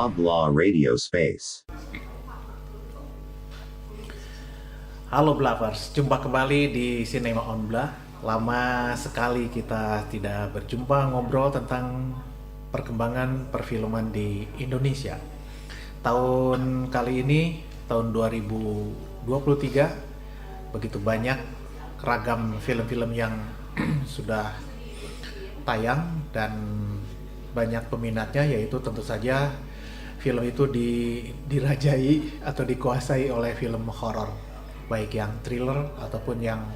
Blah Blah Radio Space. Halo Blavers, jumpa kembali di Cinema on Blah. Lama sekali kita tidak berjumpa ngobrol tentang perkembangan perfilman di Indonesia. Tahun kali ini, tahun 2023, begitu banyak ragam film-film yang sudah tayang dan banyak peminatnya, yaitu tentu saja film itu dirajai atau dikuasai oleh film horor, baik yang thriller ataupun yang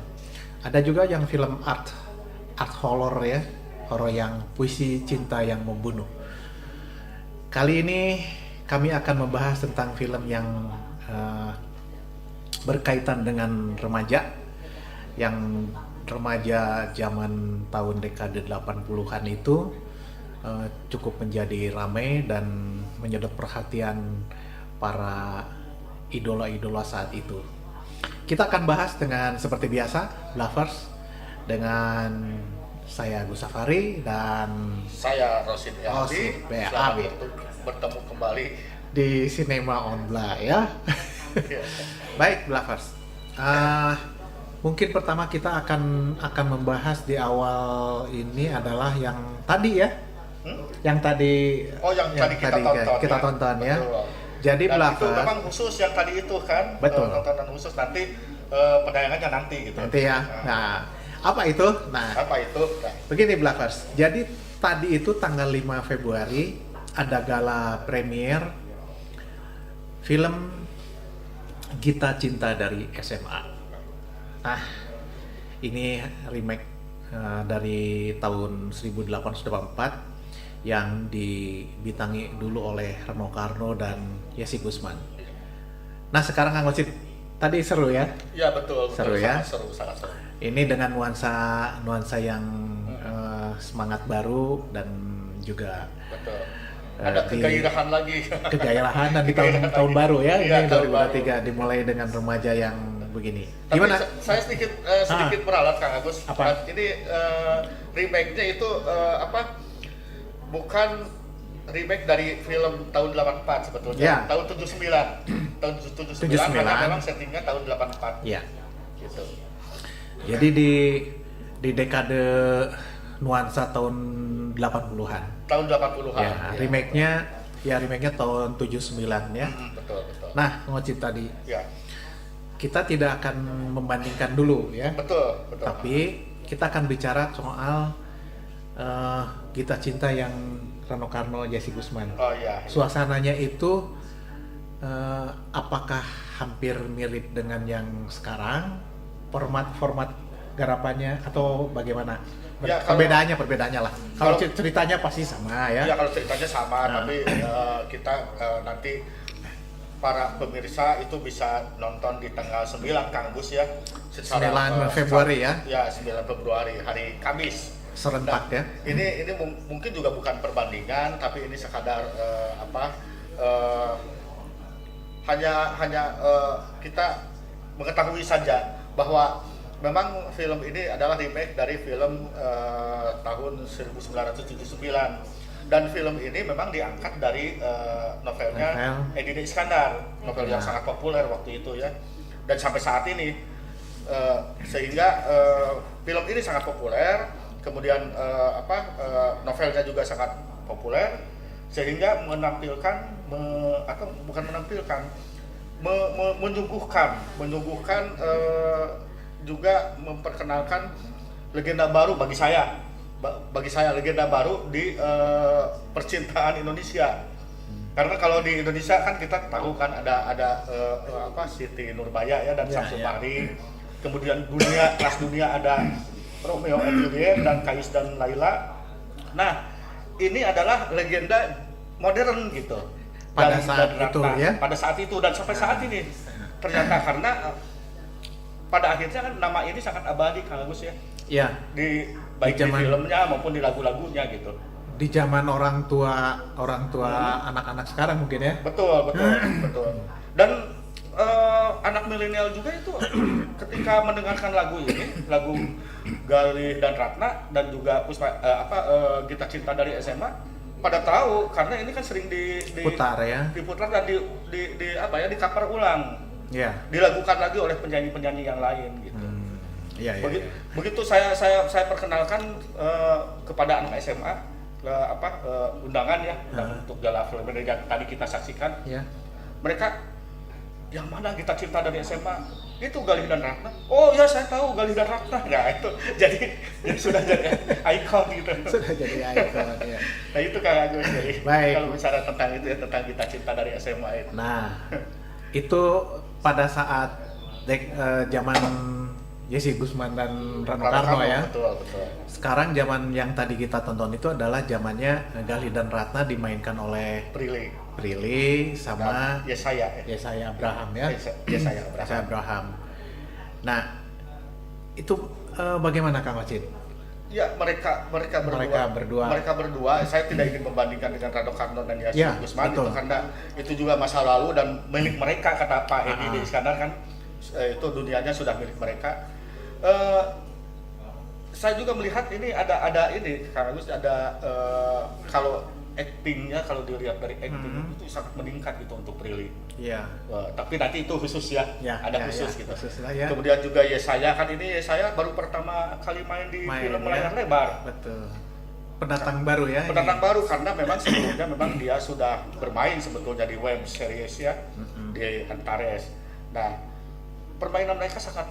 ada juga yang film art horror ya, horor yang puisi cinta yang membunuh. Kali ini kami akan membahas tentang film yang berkaitan dengan remaja, yang remaja zaman tahun dekade 80-an itu cukup menjadi ramai dan menyedot perhatian para idola-idola saat itu. Kita akan bahas dengan seperti biasa, Blavers, dengan saya Agus Safari dan saya Rosid BAB. Selamat bertemu kembali di Cinema on Blah ya. Baik, Blavers. Mungkin pertama kita akan membahas di awal ini adalah yang tadi ya. Yang tadi tadi kita tonton ya. Betul. Jadi dan Blavers, itu memang khusus yang tadi itu kan, betul. Tontonan khusus nanti penayangannya nanti gitu. Nanti ya. Nah, apa itu? Nah, begini Blavers. Jadi tadi itu tanggal 5 Februari ada gala premier film Gita Cinta dari SMA. Nah, ini remake dari tahun 1884 yang dibitangi dulu oleh Rano Karno dan Yesi Gusman. Nah, sekarang Kang Ocit, tadi seru ya? Ya betul. Seru ya? Sangat seru. Ini dengan nuansa yang semangat baru dan juga betul. Ada kegairahan lagi. Kegairahan dan di tahun baru ya, iya, ini 2023 dimulai dengan remaja yang begini. Tapi gimana? Saya sedikit meralat Kang Agus. Apa? Ini remake-nya itu bukan remake dari film tahun 84 sebetulnya. Ya. Tahun 79. Tahun 79 karena memang settingnya tahun 84. Iya. Gitu. Jadi di dekade nuansa tahun 80-an. Tahun 80-an. Ya, remake-nya tahun 79 ya. Betul. Nah, ngocit tadi. Ya. Kita tidak akan membandingkan dulu ya. Betul. Tapi kita akan bicara soal Gita Cinta yang Rano Karno, Yesi Gusman. Oh iya. Suasananya itu apakah hampir mirip dengan yang sekarang? Format garapannya atau bagaimana? Ya, perbedaannya lah. Kalau ceritanya pasti sama ya. Iya, kalau ceritanya sama, tapi kita nanti para pemirsa itu bisa nonton di tanggal 9 Kang Gus ya. 9 Februari ya. Ya, 9 Februari hari Kamis. Serentak ya. Ini mungkin juga bukan perbandingan, tapi ini sekadar hanya kita mengetahui saja bahwa memang film ini adalah remake dari film tahun 1979, dan film ini memang diangkat dari novelnya Edi D. Iskandar, novel yang sangat populer waktu itu ya, dan sampai saat ini sehingga film ini sangat populer. Kemudian novelnya juga sangat populer, sehingga menyuguhkan juga memperkenalkan legenda baru bagi saya legenda baru di percintaan Indonesia. Karena kalau di Indonesia kan kita tahu kan ada Siti Nurbaya ya dan Samsumari. Kemudian kelas dunia ada Romeo and Juliet dan Kais dan Laila. Nah, ini adalah legenda modern gitu. Pada saat itu ya. Pada saat itu dan sampai saat ini ternyata, karena pada akhirnya kan nama ini sangat abadi Kang Agus ya. Iya. Baik di filmnya maupun di lagu-lagunya gitu. Di zaman orang tua anak-anak sekarang mungkin ya. Betul. Dan anak milenial juga itu ketika mendengarkan lagu ini, lagu Galih dan Ratna dan juga Gita Cinta dari SMA, pada tahu karena ini kan sering Putar ya. diputar dan di apa ya, di cover ulang. Iya. Dilakukan lagi oleh penyanyi-penyanyi yang lain gitu. Iya, iya. Begitu saya perkenalkan kepada anak SMA undangan ya untuk gala film yang tadi kita saksikan. Iya. Mereka yang mana Kita Cinta dari SMA? Itu Galih dan Ratna. Oh ya, saya tahu Galih dan Ratna. Nah itu jadi sudah jadi ikon gitu. Sudah jadi ikon ya. Nah itu Kang Agus, jadi Baik. kalau bicara tentang itu ya, tentang Kita Cinta dari SMA itu. Nah, itu pada saat zaman Jesse Gusman dan Rano Karno ya. Betul. Sekarang zaman yang tadi kita tonton itu adalah zamannya Galih dan Ratna dimainkan oleh Prilly sama Yesaya Abraham ya. Yesaya Abraham. Nah, itu bagaimana Kang Wacid? Ya, mereka berdua. Saya tidak ingin membandingkan dengan Rano Karno dan Jesse Gusman itu karena itu juga masa lalu dan milik mereka, kata Pak Edi Iskandar kan. Itu dunianya sudah milik mereka. Saya juga melihat ini ada ini Kang Agus, ada kalau actingnya, kalau dilihat dari acting itu sangat meningkat gitu untuk Prilly. Iya. Tapi nanti itu khusus ya, ada khusus gitu. Khusus lah, ya. Kemudian juga Yesaya kan, ini Yesaya baru pertama kali main di film layar lebar. Betul. Pendatang baru ya. Baru karena memang sebelumnya memang dia sudah bermain sebetulnya di web series ya, di Antares. Nah, permainan mereka sangat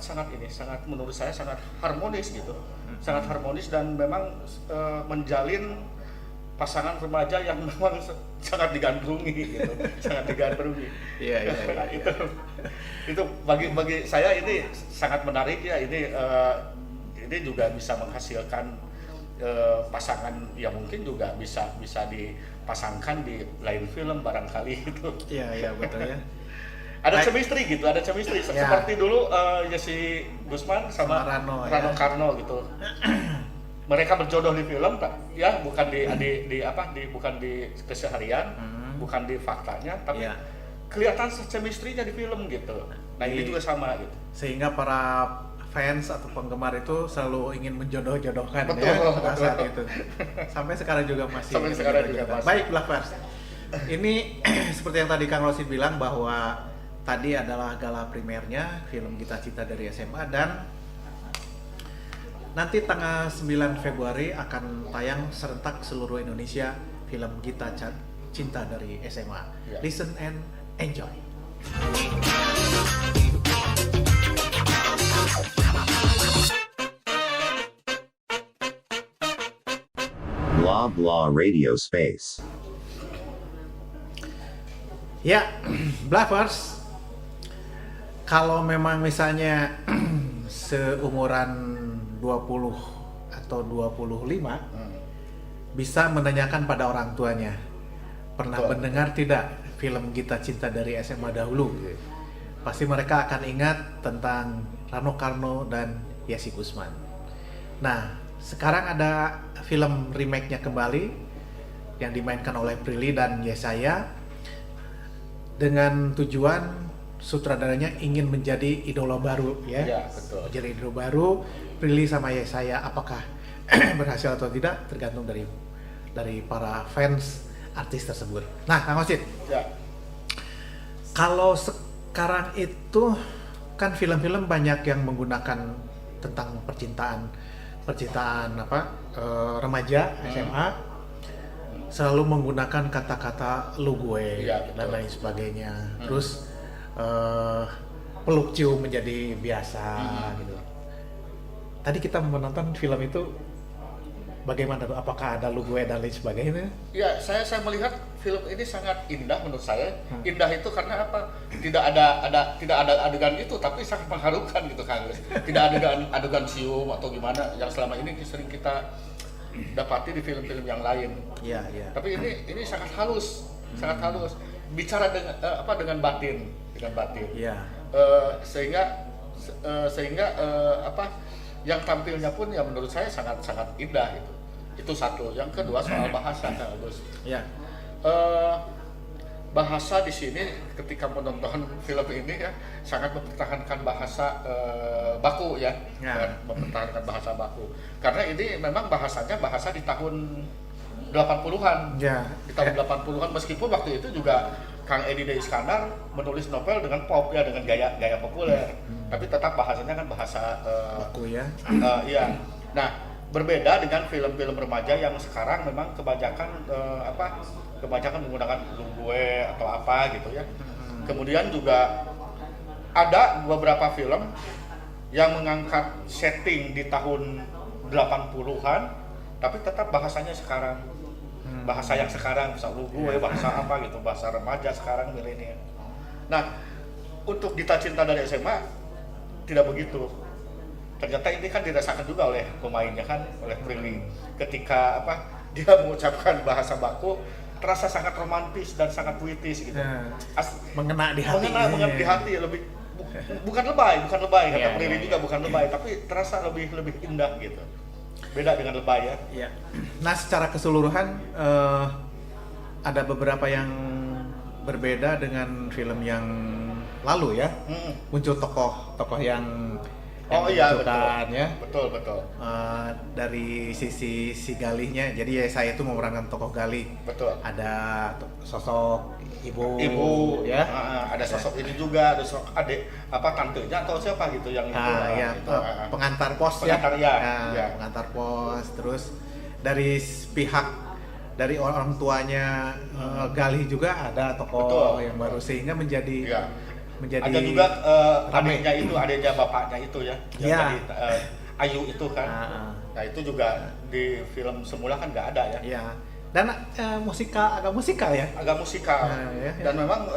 menurut saya sangat harmonis gitu. Sangat harmonis dan memang menjalin pasangan remaja yang memang sangat digandrungi gitu. Sangat digandrungi. Iya. Itu bagi saya ini sangat menarik ya. Ini juga bisa menghasilkan pasangan yang mungkin juga bisa dipasangkan di lain film barangkali itu. Iya betul ya. Ada chemistry gitu, seperti dulu Jesse Gusman sama Rano Karno gitu. Mereka berjodoh di film, ya bukan bukan di keseharian, bukan di faktanya, tapi kelihatan chemistry-nya di film gitu. Nah ini juga sama gitu. Sehingga para fans atau penggemar itu selalu ingin menjodoh-jodohkan pada saat itu. Sampai sekarang juga masih. Baik, Blackbirds. Ini seperti yang tadi Kang Rosid bilang bahwa tadi adalah gala primernya film Kita Cinta dari SMA, dan nanti tanggal 9 Februari akan tayang serentak seluruh Indonesia film Kita Cinta dari SMA. Listen and enjoy. Blah blah radio space. Ya, Blavers. Kalau memang misalnya seumuran 20 atau 25 bisa menanyakan pada orang tuanya, pernah mendengar tidak film Kita Cinta dari SMA dahulu? Pasti mereka akan ingat tentang Rano Karno dan Jesse Gusman. Nah, sekarang ada film remake-nya kembali yang dimainkan oleh Prilly dan Yesaya dengan tujuan sutradaranya ingin menjadi idola baru ya. Betul. Menjadi idola baru. Prilly sama Yesaya apakah berhasil atau tidak tergantung dari para fans artis tersebut. Nah, Kang Osid. Ya. Kalau sekarang itu kan film-film banyak yang menggunakan tentang percintaan remaja SMA, selalu menggunakan kata-kata lu gue dan lain sebagainya. Terus peluk cium menjadi biasa gitu. Tadi kita menonton film itu bagaimana tuh? Apakah ada lu gue dan lain sebagainya? Ya, saya melihat film ini sangat indah menurut saya. Indah itu karena apa? Tidak ada adegan itu, tapi sangat mengharukan gitu Kang. Tidak ada adegan cium atau gimana yang selama ini sering kita dapati di film-film yang lain. Iya. Tapi ini sangat halus, sangat halus. Bicara dengan batin. Iya. Sehingga yang tampilnya pun ya menurut saya sangat indah gitu. Itu satu. Yang kedua soal bahasa, Gus. Iya. Bahasa di sini ketika menonton film ini ya sangat mempertahankan bahasa baku ya. Mempertahankan bahasa baku. Karena ini memang bahasanya bahasa di tahun 80-an. Ya. Di tahun 80-an, meskipun waktu itu juga Kang Edi D. Iskandar menulis novel dengan pop ya, dengan gaya populer. Tapi tetap bahasanya kan bahasa Baku ya. iya. Nah, berbeda dengan film-film remaja yang sekarang memang kebanyakan kebanyakan menggunakan gue atau apa gitu ya. Kemudian juga ada beberapa film yang mengangkat setting di tahun 80-an tapi tetap bahasanya sekarang. Bahasa yang sekarang, bahasa gue, bahasa apa gitu, bahasa remaja sekarang, milenial. Nah, untuk Gita Cinta dari SMA tidak begitu. Ternyata ini kan dirasakan juga oleh pemainnya kan, oleh Prilly. Ketika dia mengucapkan bahasa baku, terasa sangat romantis dan sangat puitis gitu. Mengena di hati. Mengena di hati, lebih bukan lebay kata Prilly juga bukan lebay, tapi terasa lebih indah gitu. Beda dengan lebay ya. Iya. Nah, secara keseluruhan ada beberapa yang berbeda dengan film yang lalu ya. Muncul tokoh yang dimunculkan ya. Betul. Dari sisi si Galihnya, jadi ya saya itu memerankan tokoh Galih. Betul. Ada sosok ibu ya. Ada sosok ini juga, ada sosok adik tantenya atau siapa gitu yang itu. Pengantar pos pengantar, ya. Pengantar pos. Terus dari pihak dari orang tuanya Galih juga ada tokoh yang baru sehingga menjadi ada juga adiknya bapaknya itu ya. Yang tadi Ayu itu kan. Nah, itu juga di film semula kan nggak ada ya. Iya. Dan agak musikal ya. Agak musikal. Dan memang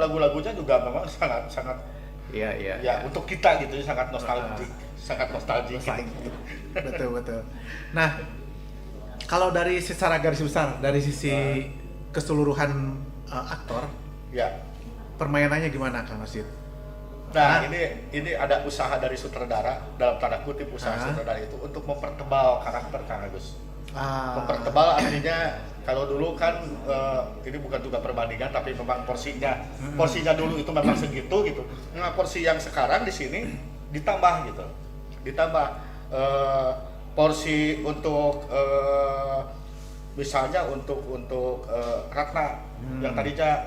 lagu-lagunya juga memang sangat Iya. Ya, untuk kita gitu sangat nostalgia. Sangat nostalgia gitu. Betul. Nah, kalau dari secara garis besar, dari sisi keseluruhan aktor, permainannya gimana Kang Asid? Nah, ini ada usaha dari sutradara, dalam tanda kutip usaha sutradara itu untuk mempertebal karakter Kang Agus. Mempertebal artinya kalau dulu kan ini bukan juga perbandingan tapi memang porsinya dulu itu memang segitu gitu. Nah, porsi yang sekarang di sini ditambah gitu. Porsi untuk misalnya untuk Ratna yang tadinya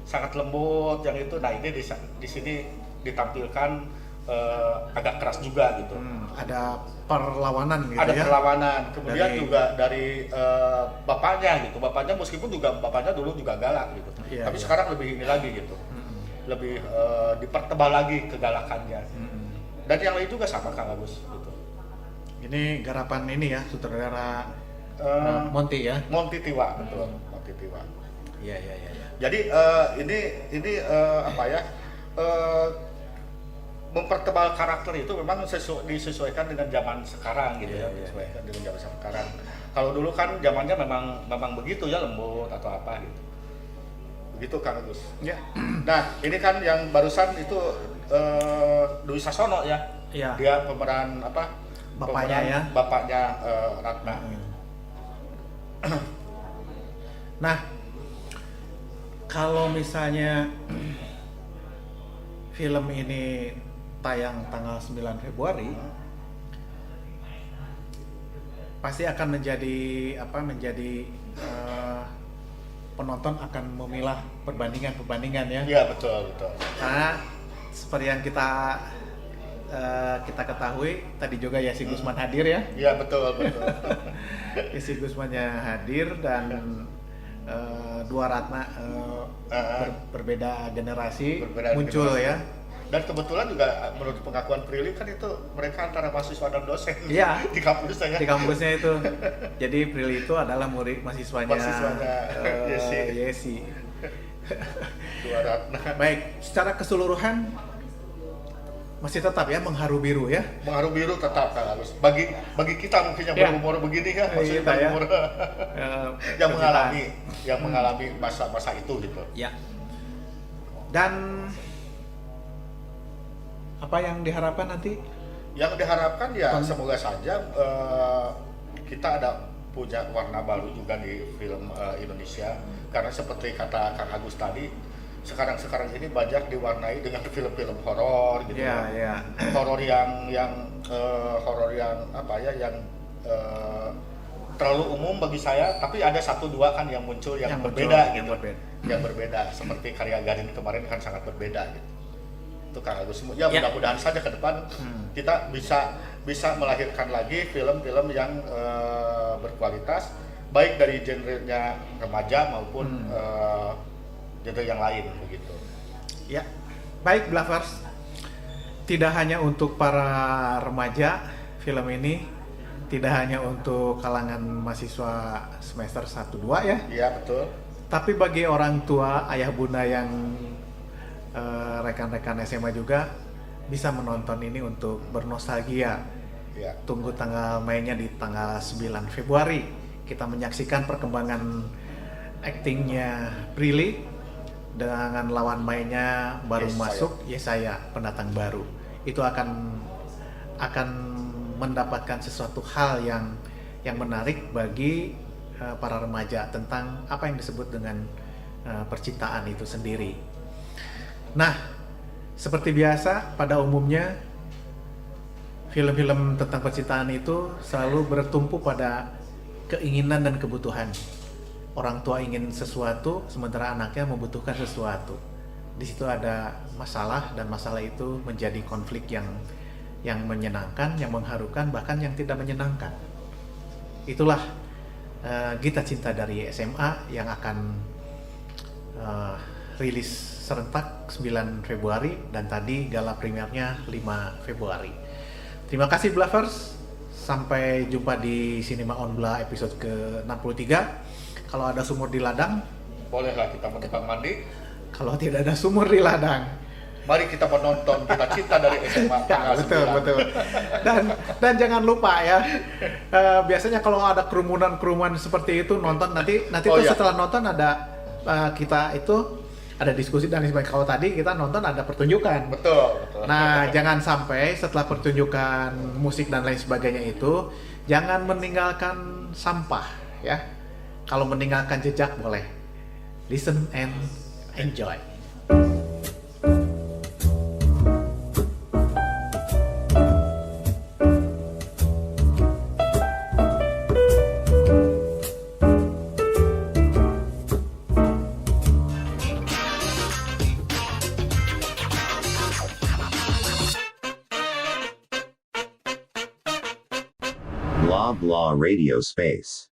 sangat lembut yang itu, nah ini di sini ditampilkan agak keras juga gitu. Ada perlawanan gitu ada ya. Perlawanan. Kemudian juga dari bapaknya gitu. Bapaknya meskipun bapaknya dulu juga galak gitu. Tapi sekarang lebih ini lagi gitu. Lebih dipertebal lagi kegalakannya. Dan yang lain juga sama Kang Agus gitu. Ini garapan ini ya, sutradara Monty ya. Monty Tiwa, betul. Monty Tiwa. Iya. Jadi ini mempertebal karakter itu memang disesuaikan dengan zaman sekarang gitu ya. Disesuaikan dengan zaman sekarang. Kalau dulu kan zamannya memang begitu ya, lembut atau apa gitu. Begitu Kang Agus. Ya. Nah, ini kan yang barusan itu Dwi Sasono ya. Iya. Dia pemeran bapaknya Ratna. Nah, kalau misalnya film ini tayang tanggal 9 Februari, pasti akan menjadi penonton akan memilah perbandingan ya. Iya, betul. Karena seperti yang kita ketahui tadi juga Yassi Gusman hadir ya. Iya, betul. Yassi Gusmannya hadir dan dua Ratna berbeda generasi muncul ya. Dan kebetulan juga menurut pengakuan Prilly kan itu mereka antara mahasiswa dan dosen di kampusnya. Di kampusnya itu. Jadi Prilly itu adalah murid mahasiswanya Yessi. Dua Ratna. Baik, secara keseluruhan masih tetap ya mengharu biru ya. Mengharu biru tetap kan harus. Bagi kita mungkin yang berumur begini ya, maksudnya berumur yang mengalami masa itu gitu. Ya. Dan apa yang diharapkan nanti? Yang diharapkan ya semoga saja kita ada punya warna baru juga di film Indonesia, karena seperti kata Kang Agus tadi, sekarang ini banyak diwarnai dengan film-film horor gitu. Horor yang terlalu umum bagi saya, tapi ada 1-2 kan yang muncul yang berbeda gitu. Yang berbeda, seperti karya Garin kemarin kan sangat berbeda gitu. Itu Kang Agus. Ya mudah-mudahan saja ke depan kita bisa melahirkan lagi film-film yang berkualitas, baik dari genrenya remaja maupun genre yang lain begitu. Ya, baik Bluffers. Tidak hanya untuk para remaja, film ini tidak hanya untuk kalangan mahasiswa semester 1-2 ya. Iya, betul. Tapi bagi orang tua, ayah bunda yang rekan-rekan SMA juga bisa menonton ini untuk bernostalgia. Ya. Tunggu tanggal mainnya di tanggal 9 Februari. Kita menyaksikan perkembangan aktingnya Prilly dengan lawan mainnya baru masuk Yesaya, pendatang baru. Itu akan mendapatkan sesuatu hal yang menarik bagi para remaja tentang apa yang disebut dengan percintaan itu sendiri. Nah, seperti biasa pada umumnya film-film tentang percintaan itu selalu bertumpu pada keinginan dan kebutuhan. Orang tua ingin sesuatu, sementara anaknya membutuhkan sesuatu. Di situ ada masalah, dan masalah itu menjadi konflik yang menyenangkan, yang mengharukan, bahkan yang tidak menyenangkan. Itulah Gita Cinta dari SMA yang akan rilis serentak 9 Februari dan tadi gala premiernya 5 Februari. Terima kasih Bluffers. Sampai jumpa di Cinema on Bla episode ke-63. Kalau ada sumur di ladang, bolehlah kita menumpang mandi. Kalau tidak ada sumur di ladang, mari kita menonton Gita Cinta dari SMA. Ya, betul. Dan jangan lupa ya, biasanya kalau ada kerumunan seperti itu nonton nanti tuh setelah nonton ada kita itu ada diskusi dan sebagainya. Kalau tadi kita nonton ada pertunjukan. Betul. Nah, jangan sampai setelah pertunjukan musik dan lain sebagainya itu jangan meninggalkan sampah ya. Kalau meninggalkan jejak boleh. Listen and enjoy. Blah blah radio space.